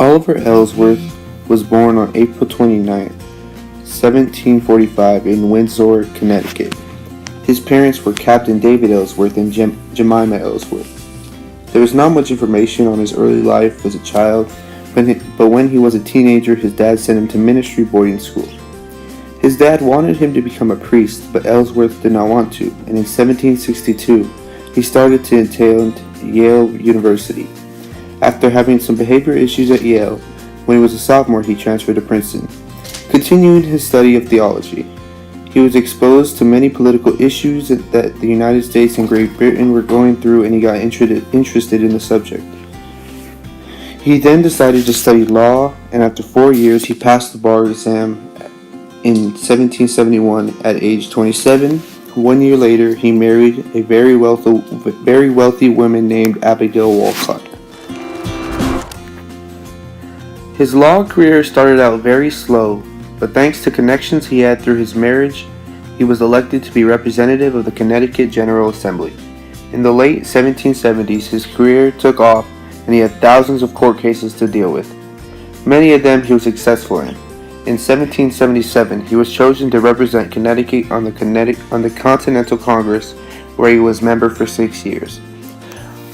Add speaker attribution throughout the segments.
Speaker 1: Oliver Ellsworth was born on April 29, 1745 in Windsor, Connecticut. His parents were Captain David Ellsworth and Jemima Ellsworth. There is not much information on his early life as a child, but when he was a teenager, his dad sent him to ministry boarding school. His dad wanted him to become a priest, but Ellsworth did not want to, and in 1762, he started to attend Yale University. After having some behavior issues at Yale, when he was a sophomore, he transferred to Princeton, continuing his study of theology. He was exposed to many political issues that the United States and Great Britain were going through, and he got interested in the subject. He then decided to study law, and after 4 years, he passed the bar exam in 1771 at age 27. 1 year later, he married a very wealthy woman named Abigail Walcott. His law career started out very slow, but thanks to connections he had through his marriage, he was elected to be representative of the Connecticut General Assembly. In the late 1770s, his career took off, and he had thousands of court cases to deal with. Many of them he was successful in. In 1777, he was chosen to represent Connecticut on the Continental Congress, where he was member for 6 years.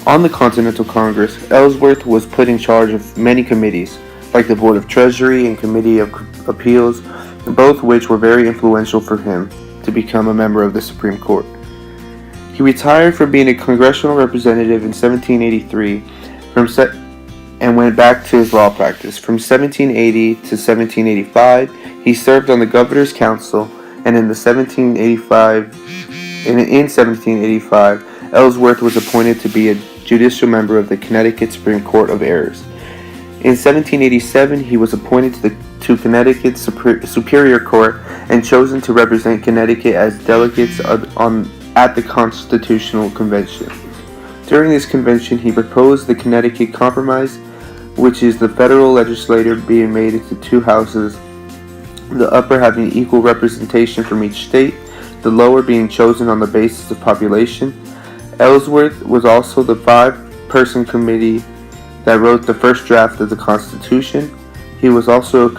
Speaker 1: On the Continental Congress, Ellsworth was put in charge of many committees, like the Board of Treasury and Committee of Appeals, both which were very influential for him to become a member of the Supreme Court. He retired from being a congressional representative in 1783 and went back to his law practice. From 1780 to 1785, he served on the Governor's Council, and in 1785, Ellsworth was appointed to be a judicial member of the Connecticut Supreme Court of Errors. In 1787, he was appointed to Connecticut's Superior Court and chosen to represent Connecticut as delegates at the Constitutional Convention. During this convention, he proposed the Connecticut Compromise, which is the federal legislature being made into two houses, the upper having equal representation from each state, the lower being chosen on the basis of population. Ellsworth was also the 5-person committee that wrote the first draft of the Constitution. He was also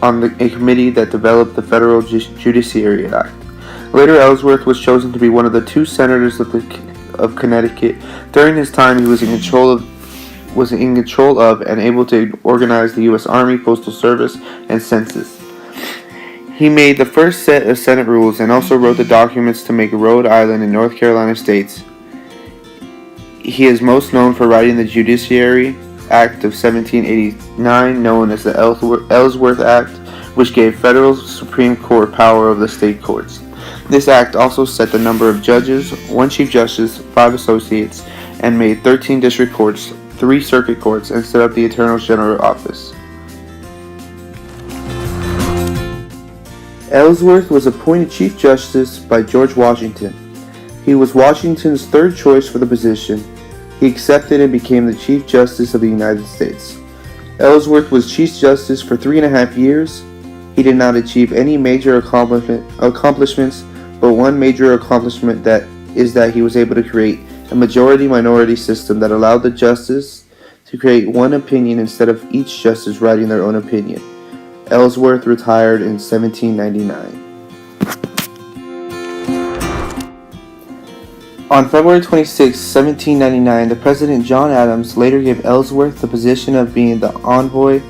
Speaker 1: on a committee that developed the Federal Judiciary Act. Later, Ellsworth was chosen to be one of the 2 senators of Connecticut. During his time, he was in control of and able to organize the U.S. Army, Postal Service, and Census. He made the first set of Senate rules and also wrote the documents to make Rhode Island and North Carolina states. He is most known for writing the Judiciary Act of 1789, known as the Ellsworth Act, which gave federal Supreme Court power over the state courts. This act also set the number of judges, 1 Chief Justice, 5 associates, and made 13 district courts, 3 circuit courts, and set up the Attorney General office. Ellsworth was appointed Chief Justice by George Washington. He was Washington's 3rd choice for the position. He accepted and became the Chief Justice of the United States. Ellsworth was Chief Justice for 3.5 years. He did not achieve any major accomplishments, but one major accomplishment is that he was able to create a majority-minority system that allowed the justice to create one opinion instead of each justice writing their own opinion. Ellsworth retired in 1799. On February 26, 1799, the President John Adams later gave Ellsworth the position of being the Envoy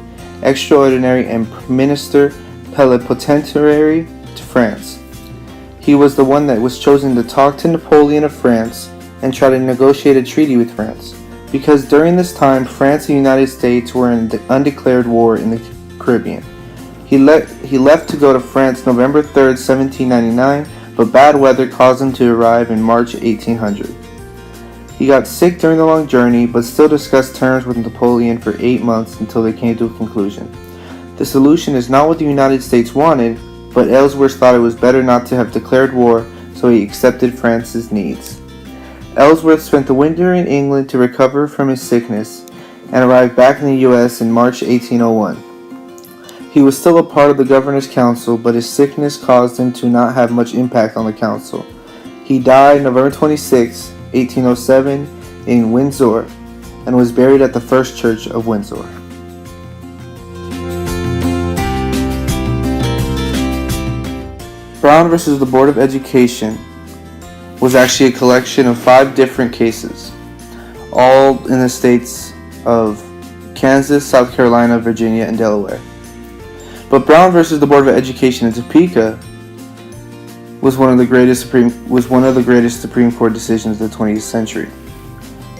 Speaker 1: Extraordinary and Minister Plenipotentiary to France. He was the one that was chosen to talk to Napoleon of France and try to negotiate a treaty with France, because during this time, France and the United States were in the undeclared war in the Caribbean. He left to go to France November 3, 1799, but bad weather caused him to arrive in March 1800. He got sick during the long journey, but still discussed terms with Napoleon for 8 months until they came to a conclusion. The solution is not what the United States wanted, but Ellsworth thought it was better not to have declared war, so he accepted France's needs. Ellsworth spent the winter in England to recover from his sickness and arrived back in the U.S. in March 1801. He was still a part of the Governor's Council, but his sickness caused him to not have much impact on the council. He died November 26, 1807 in Windsor and was buried at the First Church of Windsor. Brown versus the Board of Education was actually a collection of 5 different cases, all in the states of Kansas, South Carolina, Virginia, and Delaware. But Brown versus the Board of Education in Topeka was one of the greatest Supreme Court decisions of the 20th century,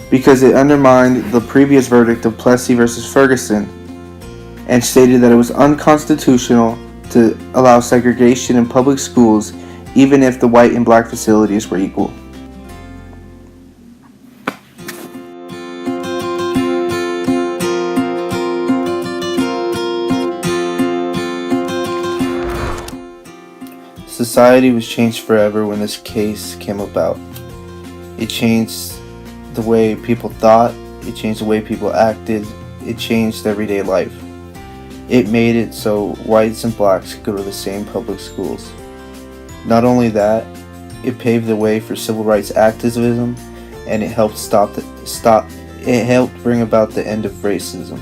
Speaker 1: because it undermined the previous verdict of Plessy versus Ferguson and stated that it was unconstitutional to allow segregation in public schools even if the white and black facilities were equal. Society was changed forever when this case came about. It changed the way people thought, it changed the way people acted, it changed everyday life. It made it so whites and blacks could go to the same public schools. Not only that, it paved the way for civil rights activism, and it helped bring about the end of racism.